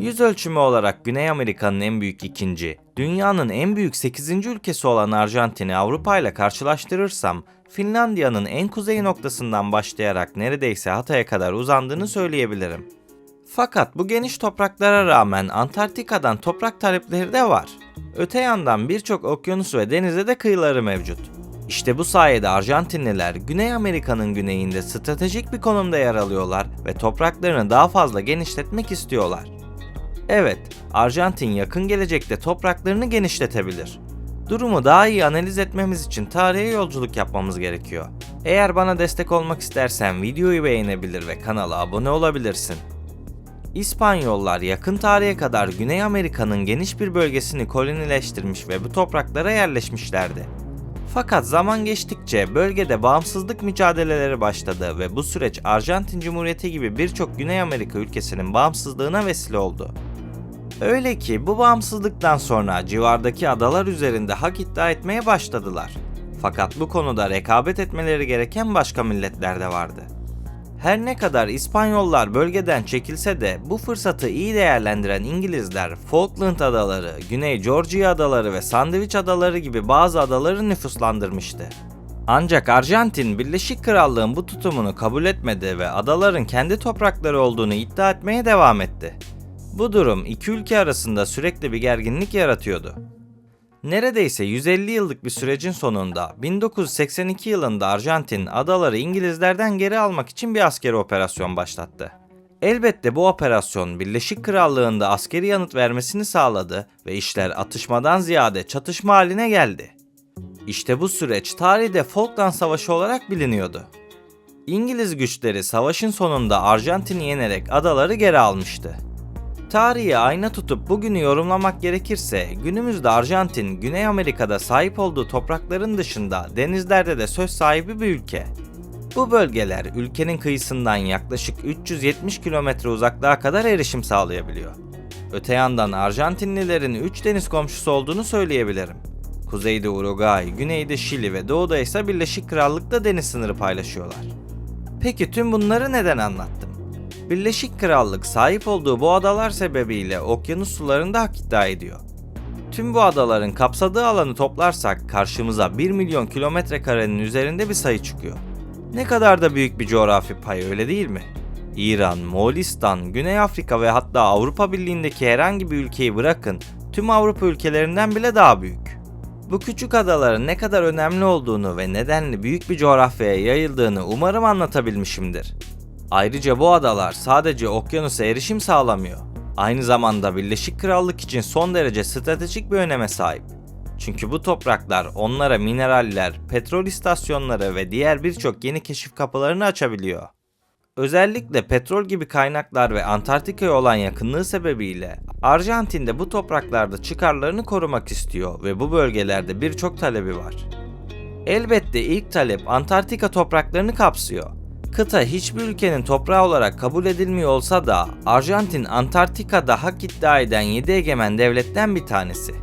Yüz ölçümü olarak Güney Amerika'nın en büyük ikinci, dünyanın en büyük 8. ülkesi olan Arjantin'i Avrupa ile karşılaştırırsam, Finlandiya'nın en kuzey noktasından başlayarak neredeyse Hatay'a kadar uzandığını söyleyebilirim. Fakat bu geniş topraklara rağmen Antarktika'dan toprak talepleri de var. Öte yandan birçok okyanus ve denize de kıyıları mevcut. İşte bu sayede Arjantinliler Güney Amerika'nın güneyinde stratejik bir konumda yer alıyorlar ve topraklarını daha fazla genişletmek istiyorlar. Evet, Arjantin yakın gelecekte topraklarını genişletebilir. Durumu daha iyi analiz etmemiz için tarihe yolculuk yapmamız gerekiyor. Eğer bana destek olmak istersen videoyu beğenebilir ve kanala abone olabilirsin. İspanyollar yakın tarihe kadar Güney Amerika'nın geniş bir bölgesini kolonileştirmiş ve bu topraklara yerleşmişlerdi. Fakat zaman geçtikçe bölgede bağımsızlık mücadeleleri başladı ve bu süreç Arjantin Cumhuriyeti gibi birçok Güney Amerika ülkesinin bağımsızlığına vesile oldu. Öyle ki bu bağımsızlıktan sonra civardaki adalar üzerinde hak iddia etmeye başladılar. Fakat bu konuda rekabet etmeleri gereken başka milletler de vardı. Her ne kadar İspanyollar bölgeden çekilse de bu fırsatı iyi değerlendiren İngilizler Falkland Adaları, Güney Georgia Adaları ve Sandviç Adaları gibi bazı adaları nüfuslandırmıştı. Ancak Arjantin, Birleşik Krallığın bu tutumunu kabul etmedi ve adaların kendi toprakları olduğunu iddia etmeye devam etti. Bu durum iki ülke arasında sürekli bir gerginlik yaratıyordu. Neredeyse 150 yıllık bir sürecin sonunda 1982 yılında Arjantin adaları İngilizlerden geri almak için bir askeri operasyon başlattı. Elbette bu operasyon Birleşik Krallığı'nda askeri yanıt vermesini sağladı ve işler atışmadan ziyade çatışma haline geldi. İşte bu süreç tarihte Falkland Savaşı olarak biliniyordu. İngiliz güçleri savaşın sonunda Arjantin'i yenerek adaları geri almıştı. Tarihi ayna tutup bugünü yorumlamak gerekirse günümüzde Arjantin, Güney Amerika'da sahip olduğu toprakların dışında denizlerde de söz sahibi bir ülke. Bu bölgeler ülkenin kıyısından yaklaşık 370 kilometre uzaklığa kadar erişim sağlayabiliyor. Öte yandan Arjantinlilerin 3 deniz komşusu olduğunu söyleyebilirim. Kuzeyde Uruguay, güneyde Şili ve doğuda ise Birleşik Krallık'ta deniz sınırı paylaşıyorlar. Peki tüm bunları neden anlattım? Birleşik Krallık sahip olduğu bu adalar sebebiyle okyanus sularında hak iddia ediyor. Tüm bu adaların kapsadığı alanı toplarsak karşımıza 1 milyon kilometre karenin üzerinde bir sayı çıkıyor. Ne kadar da büyük bir coğrafi pay, öyle değil mi? İran, Moğolistan, Güney Afrika ve hatta Avrupa Birliği'ndeki herhangi bir ülkeyi bırakın, tüm Avrupa ülkelerinden bile daha büyük. Bu küçük adaların ne kadar önemli olduğunu ve nedenli büyük bir coğrafyaya yayıldığını umarım anlatabilmişimdir. Ayrıca bu adalar sadece okyanusa erişim sağlamıyor. Aynı zamanda Birleşik Krallık için son derece stratejik bir öneme sahip. Çünkü bu topraklar onlara mineraller, petrol istasyonları ve diğer birçok yeni keşif kapılarını açabiliyor. Özellikle petrol gibi kaynaklar ve Antarktika'ya olan yakınlığı sebebiyle Arjantin de bu topraklarda çıkarlarını korumak istiyor ve bu bölgelerde birçok talebi var. Elbette ilk talep Antarktika topraklarını kapsıyor. Kıta hiçbir ülkenin toprağı olarak kabul edilmiyor olsa da Arjantin Antarktika'da hak iddia eden 7 egemen devletten bir tanesi.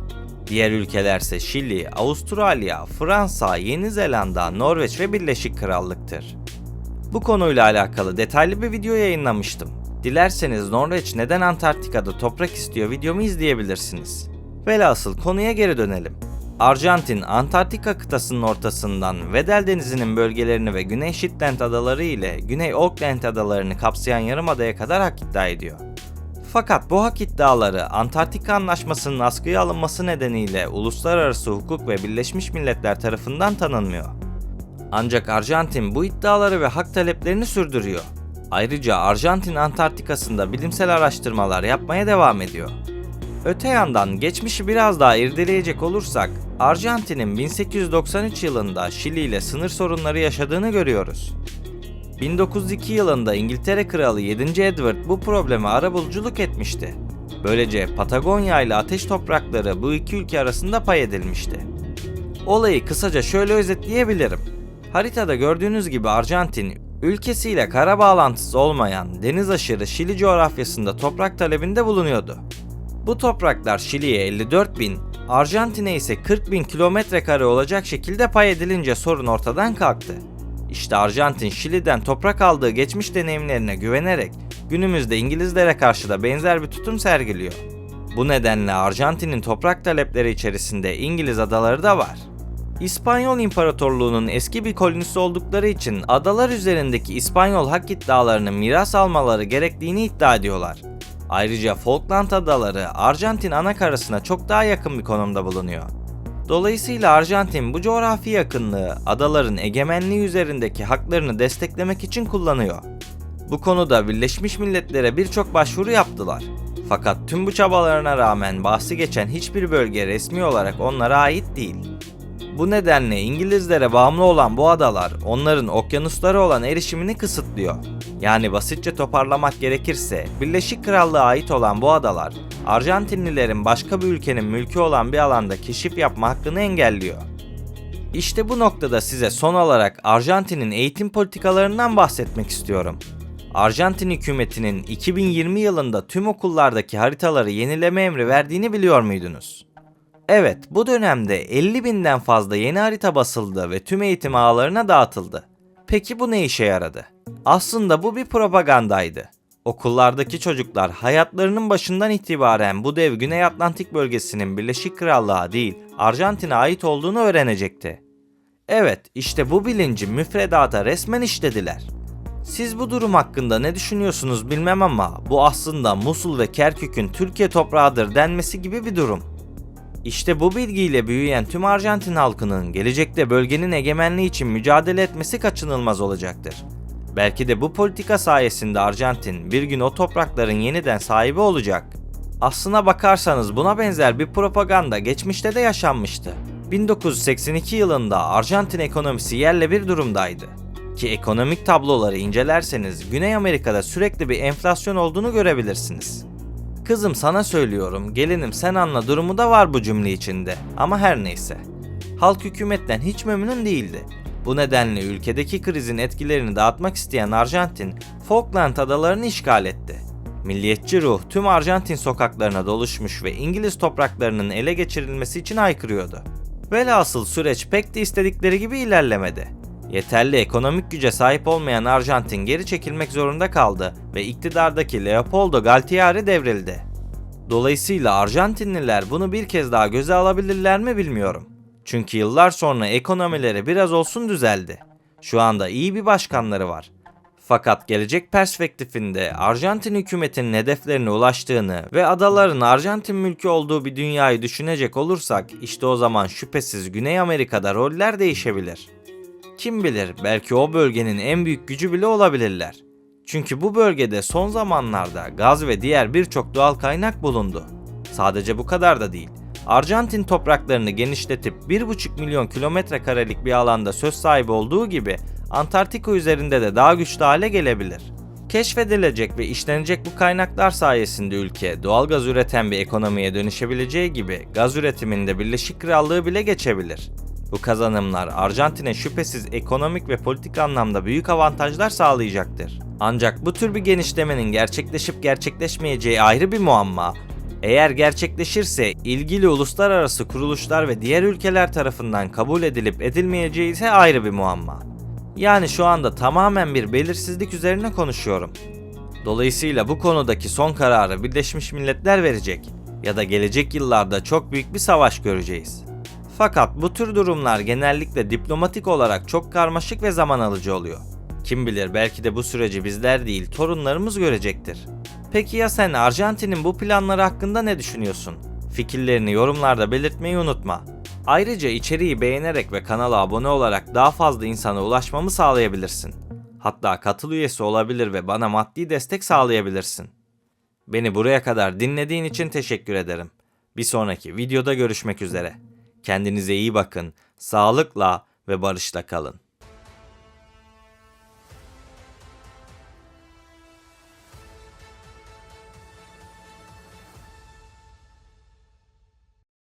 Diğer ülkelerse Şili, Avustralya, Fransa, Yeni Zelanda, Norveç ve Birleşik Krallık'tır. Bu konuyla alakalı detaylı bir video yayınlamıştım. Dilerseniz Norveç neden Antarktika'da toprak istiyor videomu izleyebilirsiniz. Velhasıl konuya geri dönelim. Arjantin, Antarktika kıtasının ortasından Weddell Denizi'nin bölgelerini ve Güney Shetland adaları ile Güney Auckland adalarını kapsayan yarımadaya kadar hak iddia ediyor. Fakat bu hak iddiaları Antarktika Anlaşması'nın askıya alınması nedeniyle uluslararası hukuk ve Birleşmiş Milletler tarafından tanınmıyor. Ancak Arjantin bu iddiaları ve hak taleplerini sürdürüyor. Ayrıca Arjantin Antarktika'sında bilimsel araştırmalar yapmaya devam ediyor. Öte yandan geçmişi biraz daha irdeleyecek olursak, Arjantin'in 1893 yılında Şili ile sınır sorunları yaşadığını görüyoruz. 1902 yılında İngiltere Kralı 7. Edward bu probleme arabuluculuk etmişti. Böylece Patagonya ile ateş toprakları bu iki ülke arasında pay edilmişti. Olayı kısaca şöyle özetleyebilirim. Haritada gördüğünüz gibi Arjantin, ülkesiyle kara bağlantısı olmayan deniz aşırı Şili coğrafyasında toprak talebinde bulunuyordu. Bu topraklar Şili'ye 54.000, Arjantin'e ise 40.000 kilometre kare olacak şekilde pay edilince sorun ortadan kalktı. İşte Arjantin, Şili'den toprak aldığı geçmiş deneyimlerine güvenerek günümüzde İngilizlere karşı da benzer bir tutum sergiliyor. Bu nedenle Arjantin'in toprak talepleri içerisinde İngiliz adaları da var. İspanyol İmparatorluğu'nun eski bir kolonisi oldukları için adalar üzerindeki İspanyol hak iddialarını miras almaları gerektiğini iddia ediyorlar. Ayrıca Falkland Adaları Arjantin anakarasına çok daha yakın bir konumda bulunuyor. Dolayısıyla Arjantin bu coğrafi yakınlığı adaların egemenliği üzerindeki haklarını desteklemek için kullanıyor. Bu konuda Birleşmiş Milletler'e birçok başvuru yaptılar. Fakat tüm bu çabalarına rağmen bahsi geçen hiçbir bölge resmi olarak onlara ait değil. Bu nedenle İngilizlere bağımlı olan bu adalar onların okyanuslara olan erişimini kısıtlıyor. Yani basitçe toparlamak gerekirse Birleşik Krallığa ait olan bu adalar Arjantinlilerin başka bir ülkenin mülkü olan bir alanda keşif yapma hakkını engelliyor. İşte bu noktada size son olarak Arjantin'in eğitim politikalarından bahsetmek istiyorum. Arjantin hükümetinin 2020 yılında tüm okullardaki haritaları yenileme emri verdiğini biliyor muydunuz? Evet, bu dönemde 50.000'den fazla yeni harita basıldı ve tüm eğitim ağlarına dağıtıldı. Peki bu ne işe yaradı? Aslında bu bir propagandaydı. Okullardaki çocuklar hayatlarının başından itibaren bu dev Güney Atlantik bölgesinin Birleşik Krallığa değil, Arjantin'e ait olduğunu öğrenecekti. Evet, işte bu bilinci müfredata resmen işlediler. Siz bu durum hakkında ne düşünüyorsunuz bilmem ama bu aslında Musul ve Kerkük'ün Türkiye toprağıdır denmesi gibi bir durum. İşte bu bilgiyle büyüyen tüm Arjantin halkının gelecekte bölgenin egemenliği için mücadele etmesi kaçınılmaz olacaktır. Belki de bu politika sayesinde Arjantin bir gün o toprakların yeniden sahibi olacak. Aslına bakarsanız buna benzer bir propaganda geçmişte de yaşanmıştı. 1982 yılında Arjantin ekonomisi yerle bir durumdaydı. Ki ekonomik tabloları incelerseniz Güney Amerika'da sürekli bir enflasyon olduğunu görebilirsiniz. Kızım sana söylüyorum, gelinim sen anla durumu da var bu cümle içinde. Ama her neyse. Halk hükümetten hiç memnun değildi. Bu nedenle ülkedeki krizin etkilerini dağıtmak isteyen Arjantin, Falkland adalarını işgal etti. Milliyetçi ruh tüm Arjantin sokaklarına doluşmuş ve İngiliz topraklarının ele geçirilmesi için haykırıyordu. Velhasıl süreç pek de istedikleri gibi ilerlemedi. Yeterli ekonomik güce sahip olmayan Arjantin geri çekilmek zorunda kaldı ve iktidardaki Leopoldo Galtieri devrildi. Dolayısıyla Arjantinliler bunu bir kez daha göze alabilirler mi bilmiyorum. Çünkü yıllar sonra ekonomileri biraz olsun düzeldi. Şu anda iyi bir başkanları var. Fakat gelecek perspektifinde Arjantin hükümetinin hedeflerine ulaştığını ve adaların Arjantin mülkü olduğu bir dünyayı düşünecek olursak işte o zaman şüphesiz Güney Amerika'da roller değişebilir. Kim bilir belki o bölgenin en büyük gücü bile olabilirler. Çünkü bu bölgede son zamanlarda gaz ve diğer birçok doğal kaynak bulundu. Sadece bu kadar da değil. Arjantin topraklarını genişletip 1,5 milyon kilometre karelik bir alanda söz sahibi olduğu gibi Antarktika üzerinde de daha güçlü hale gelebilir. Keşfedilecek ve işlenecek bu kaynaklar sayesinde ülke doğal gaz üreten bir ekonomiye dönüşebileceği gibi gaz üretiminde Birleşik Krallığı bile geçebilir. Bu kazanımlar Arjantin'e şüphesiz ekonomik ve politik anlamda büyük avantajlar sağlayacaktır. Ancak bu tür bir genişlemenin gerçekleşip gerçekleşmeyeceği ayrı bir muamma. Eğer gerçekleşirse ilgili uluslararası kuruluşlar ve diğer ülkeler tarafından kabul edilip edilmeyeceği ise ayrı bir muamma. Yani şu anda tamamen bir belirsizlik üzerine konuşuyorum. Dolayısıyla bu konudaki son kararı Birleşmiş Milletler verecek ya da gelecek yıllarda çok büyük bir savaş göreceğiz. Fakat bu tür durumlar genellikle diplomatik olarak çok karmaşık ve zaman alıcı oluyor. Kim bilir belki de bu süreci bizler değil torunlarımız görecektir. Peki ya sen Arjantin'in bu planları hakkında ne düşünüyorsun? Fikirlerini yorumlarda belirtmeyi unutma. Ayrıca içeriği beğenerek ve kanala abone olarak daha fazla insana ulaşmamı sağlayabilirsin. Hatta katıl üyesi olabilir ve bana maddi destek sağlayabilirsin. Beni buraya kadar dinlediğin için teşekkür ederim. Bir sonraki videoda görüşmek üzere. Kendinize iyi bakın, sağlıkla ve barışla kalın.